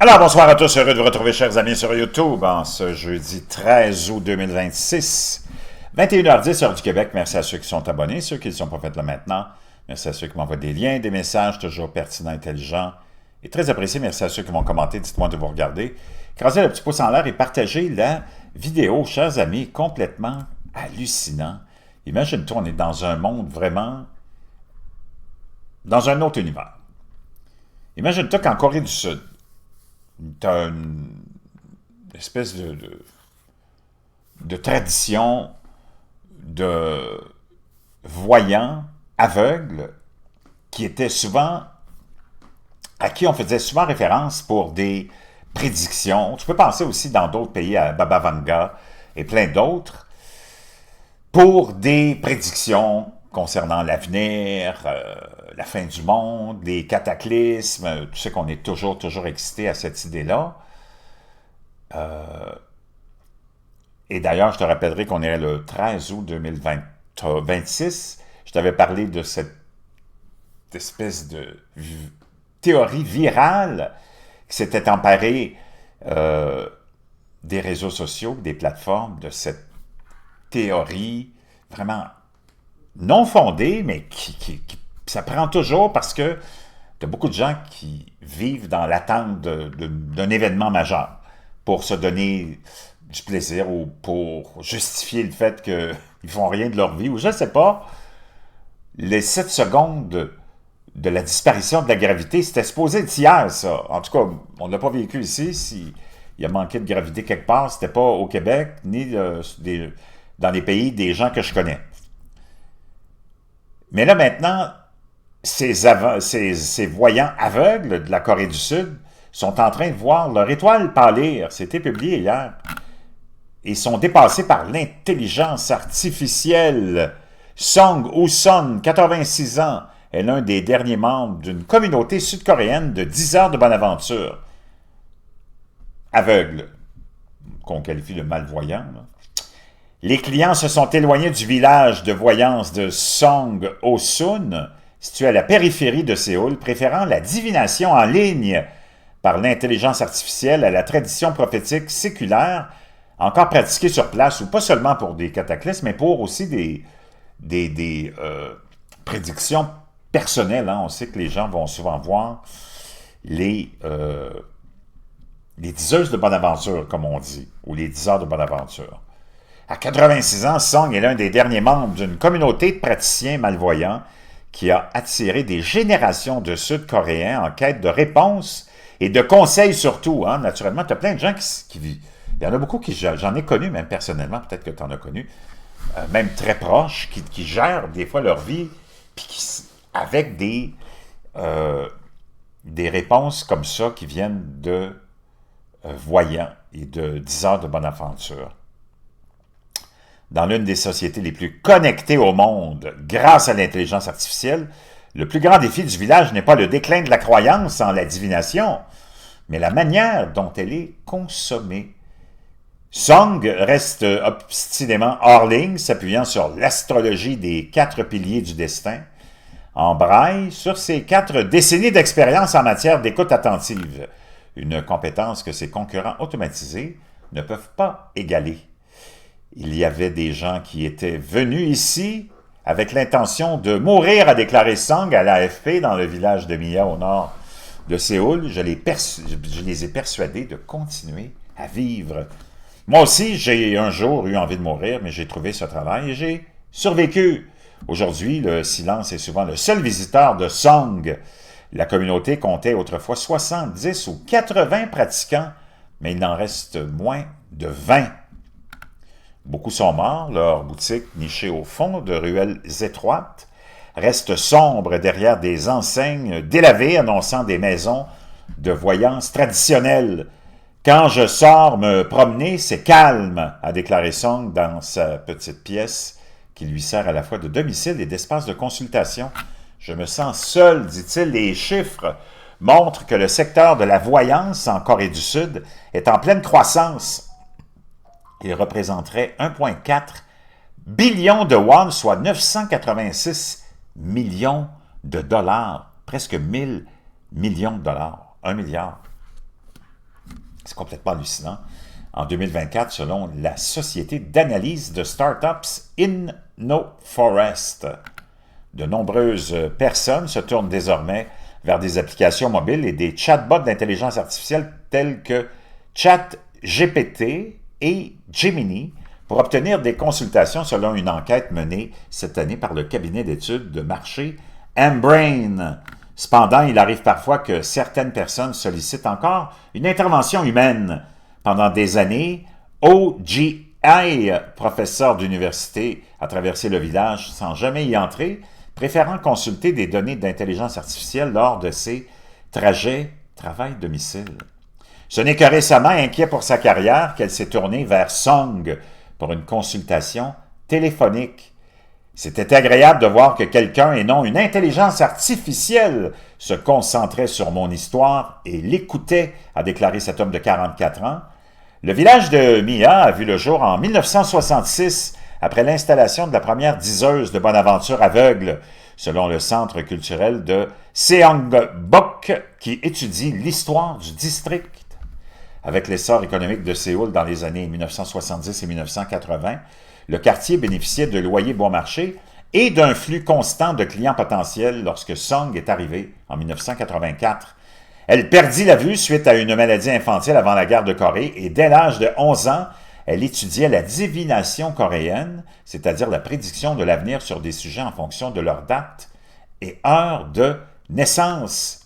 Alors, bonsoir à tous, heureux de vous retrouver, chers amis, sur YouTube, en ce jeudi 13 août 2026, 21h10, heure du Québec. Merci à ceux qui sont abonnés, ceux qui ne sont pas faits là maintenant. Merci à ceux qui m'envoient des liens, des messages, toujours pertinents, intelligents et très appréciés. Merci à ceux qui vont commenter, dites-moi de vous regarder. Écrasez le petit pouce en l'air et partagez la vidéo, chers amis, complètement hallucinant. Imagine-toi, on est dans un monde vraiment, dans un autre univers. Imagine-toi qu'en Corée du Sud, tu as une espèce de tradition de voyants aveugles qui étaient souvent, à qui on faisait souvent référence pour des prédictions. Tu peux penser aussi dans d'autres pays, à Baba Vanga et plein d'autres, pour des prédictions concernant l'avenir, la fin du monde, les cataclysmes. Tu sais qu'on est toujours excité à cette idée-là. Et d'ailleurs, je te rappellerai qu'on est le 13 août 2026. Je t'avais parlé de cette espèce de théorie virale qui s'était emparée des réseaux sociaux, des plateformes, de cette théorie vraiment non fondée, mais qui ça prend toujours parce que tu as beaucoup de gens qui vivent dans l'attente d'un événement majeur pour se donner du plaisir ou pour justifier le fait qu'ils ne font rien de leur vie, ou je ne sais pas. Les 7 secondes de la disparition de la gravité, c'était supposé être hier, ça. En tout cas, on ne l'a pas vécu ici. S'il y a manqué de gravité quelque part, c'était pas au Québec, ni dans les pays des gens que je connais. Mais là, maintenant, ces voyants aveugles de la Corée du Sud sont en train de voir leur étoile pâlir. C'était publié hier. Et sont dépassés par l'intelligence artificielle. Song Woo-sun, 86 ans, est l'un des derniers membres d'une communauté sud-coréenne de 10 heures de bonne aventure. Aveugle, qu'on qualifie de malvoyant. Les clients se sont éloignés du village de voyance de Song Woo-sun, situé à la périphérie de Séoul, préférant la divination en ligne par l'intelligence artificielle à la tradition prophétique séculaire, encore pratiquée sur place, ou pas seulement pour des cataclysmes, mais pour aussi des prédictions personnelles. Hein. On sait que les gens vont souvent voir les diseuses de bonne aventure, comme on dit, ou les diseurs de bonne aventure. À 86 ans, Song est l'un des derniers membres d'une communauté de praticiens malvoyants qui a attiré des générations de Sud-Coréens en quête de réponses et de conseils surtout. Hein. Naturellement, tu as plein de gens qui vivent. Il y en a beaucoup qui, j'en ai connu même personnellement, peut-être que tu en as connu, même très proches, qui gèrent des fois leur vie puis avec des réponses comme ça qui viennent de voyants et de 10 heures de bonne aventure. Dans l'une des sociétés les plus connectées au monde grâce à l'intelligence artificielle, le plus grand défi du village n'est pas le déclin de la croyance en la divination, mais la manière dont elle est consommée. Song reste obstinément hors ligne, s'appuyant sur l'astrologie des 4 piliers du destin, en braille sur ses 4 décennies d'expérience en matière d'écoute attentive, une compétence que ses concurrents automatisés ne peuvent pas égaler. Il y avait des gens qui étaient venus ici avec l'intention de mourir, a déclaré Song à l'AFP dans le village de Mia au nord de Séoul. Je les ai persuadés de continuer à vivre. Moi aussi, j'ai un jour eu envie de mourir, mais j'ai trouvé ce travail et j'ai survécu. Aujourd'hui, le silence est souvent le seul visiteur de Song. La communauté comptait autrefois 70 ou 80 pratiquants, mais il n'en reste moins de 20. Beaucoup sont morts, leurs boutiques nichées au fond de ruelles étroites restent sombres derrière des enseignes délavées annonçant des maisons de voyance traditionnelles. Quand je sors me promener, c'est calme, a déclaré Song dans sa petite pièce qui lui sert à la fois de domicile et d'espace de consultation. Je me sens seul, dit-il. Les chiffres montrent que le secteur de la voyance en Corée du Sud est en pleine croissance. Il représenterait 1,4 billion de won, soit 986 millions de dollars, presque 1000 millions de dollars, 1 milliard. C'est complètement hallucinant. En 2024, selon la société d'analyse de startups InnoForest, de nombreuses personnes se tournent désormais vers des applications mobiles et des chatbots d'intelligence artificielle tels que ChatGPT et Gemini pour obtenir des consultations selon une enquête menée cette année par le cabinet d'études de marché Mbrain. Cependant, il arrive parfois que certaines personnes sollicitent encore une intervention humaine. Pendant des années, OGI, professeur d'université, a traversé le village sans jamais y entrer, préférant consulter des données d'intelligence artificielle lors de ses trajets travail-domicile. Ce n'est que récemment, inquiet pour sa carrière, qu'elle s'est tournée vers Song pour une consultation téléphonique. C'était agréable de voir que quelqu'un, et non une intelligence artificielle, se concentrait sur mon histoire et l'écoutait, a déclaré cet homme de 44 ans. Le village de Mia a vu le jour en 1966, après l'installation de la première diseuse de Bonaventure aveugle, selon le centre culturel de Seongbok, qui étudie l'histoire du district. Avec l'essor économique de Séoul dans les années 1970 et 1980, le quartier bénéficiait de loyers bon marché et d'un flux constant de clients potentiels lorsque Song est arrivée en 1984. Elle perdit la vue suite à une maladie infantile avant la guerre de Corée et dès l'âge de 11 ans, elle étudiait la divination coréenne, c'est-à-dire la prédiction de l'avenir sur des sujets en fonction de leur date et heure de naissance.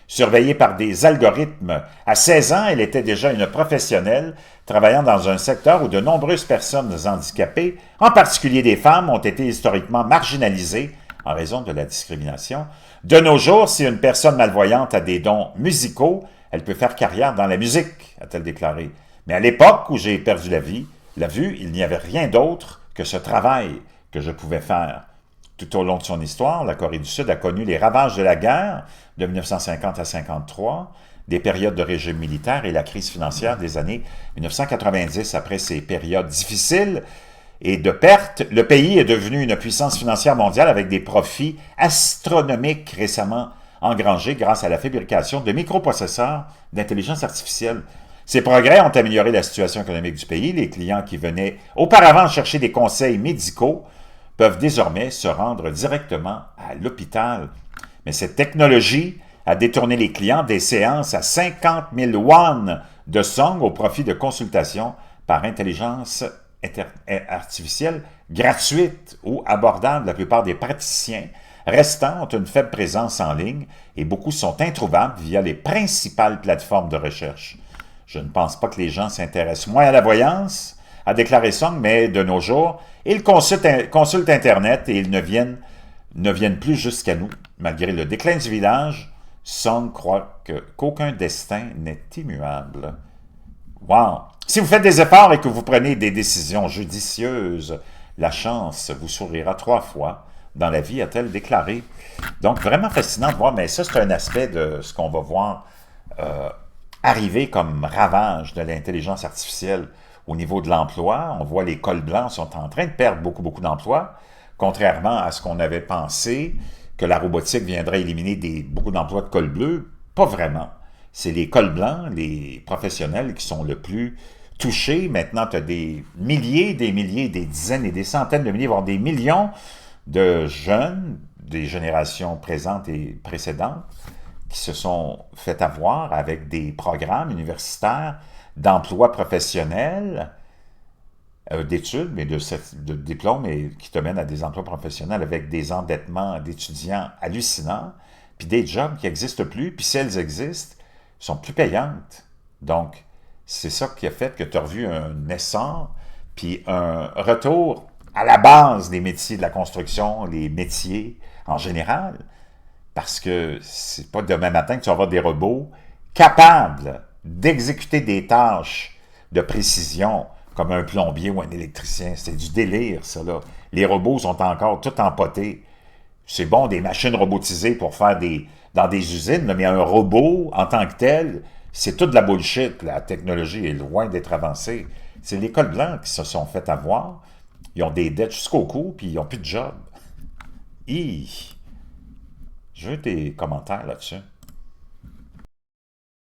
Surveillée par des algorithmes, à 16 ans, elle était déjà une professionnelle travaillant dans un secteur où de nombreuses personnes handicapées, en particulier des femmes, ont été historiquement marginalisées en raison de la discrimination. De nos jours, si une personne malvoyante a des dons musicaux, elle peut faire carrière dans la musique, a-t-elle déclaré. Mais à l'époque où j'ai perdu la vue, il n'y avait rien d'autre que ce travail que je pouvais faire. Tout au long de son histoire, la Corée du Sud a connu les ravages de la guerre de 1950 à 1953, des périodes de régime militaire et la crise financière des années 1990. Après ces périodes difficiles et de pertes, le pays est devenu une puissance financière mondiale avec des profits astronomiques récemment engrangés grâce à la fabrication de microprocesseurs d'intelligence artificielle. Ces progrès ont amélioré la situation économique du pays. Les clients qui venaient auparavant chercher des conseils médicaux peuvent désormais se rendre directement à l'hôpital. Mais cette technologie a détourné les clients des séances à 50 000 won de Song au profit de consultations par intelligence artificielle gratuite ou abordable. La plupart des praticiens restants ont une faible présence en ligne et beaucoup sont introuvables via les principales plateformes de recherche. Je ne pense pas que les gens s'intéressent moins à la voyance, a déclaré Song, mais de nos jours, ils consultent Internet et ils ne viennent plus jusqu'à nous. Malgré le déclin du village, Song croit qu'aucun destin n'est immuable. Wow! Si vous faites des efforts et que vous prenez des décisions judicieuses, la chance vous sourira 3 fois dans la vie, a-t-elle déclaré. Donc, vraiment fascinant de voir, mais ça, c'est un aspect de ce qu'on va voir arriver comme ravage de l'intelligence artificielle au niveau de l'emploi. On voit les cols blancs sont en train de perdre beaucoup d'emplois, contrairement à ce qu'on avait pensé, que la robotique viendrait éliminer beaucoup d'emplois de cols bleus. Pas vraiment. C'est les cols blancs, les professionnels qui sont le plus touchés. Maintenant, tu as des milliers, des dizaines et des centaines de milliers, voire des millions de jeunes, des générations présentes et précédentes, qui se sont fait avoir avec des programmes universitaires d'emploi professionnel, d'études, mais de diplômes et qui te mènent à des emplois professionnels avec des endettements d'étudiants hallucinants, puis des jobs qui n'existent plus, puis si elles existent, sont plus payantes. Donc, c'est ça qui a fait que tu as revu un essor, puis un retour à la base des métiers de la construction, les métiers en général, parce que c'est pas demain matin que tu vas avoir des robots capables d'exécuter des tâches de précision comme un plombier ou un électricien. C'est du délire, ça, là. Les robots sont encore tout empotés. C'est bon, des machines robotisées pour faire dans des usines, là, mais un robot, en tant que tel, c'est toute de la bullshit. La technologie est loin d'être avancée. C'est les cols blancs qui se sont fait avoir. Ils ont des dettes jusqu'au cou, puis ils n'ont plus de job. Je veux tes commentaires là-dessus.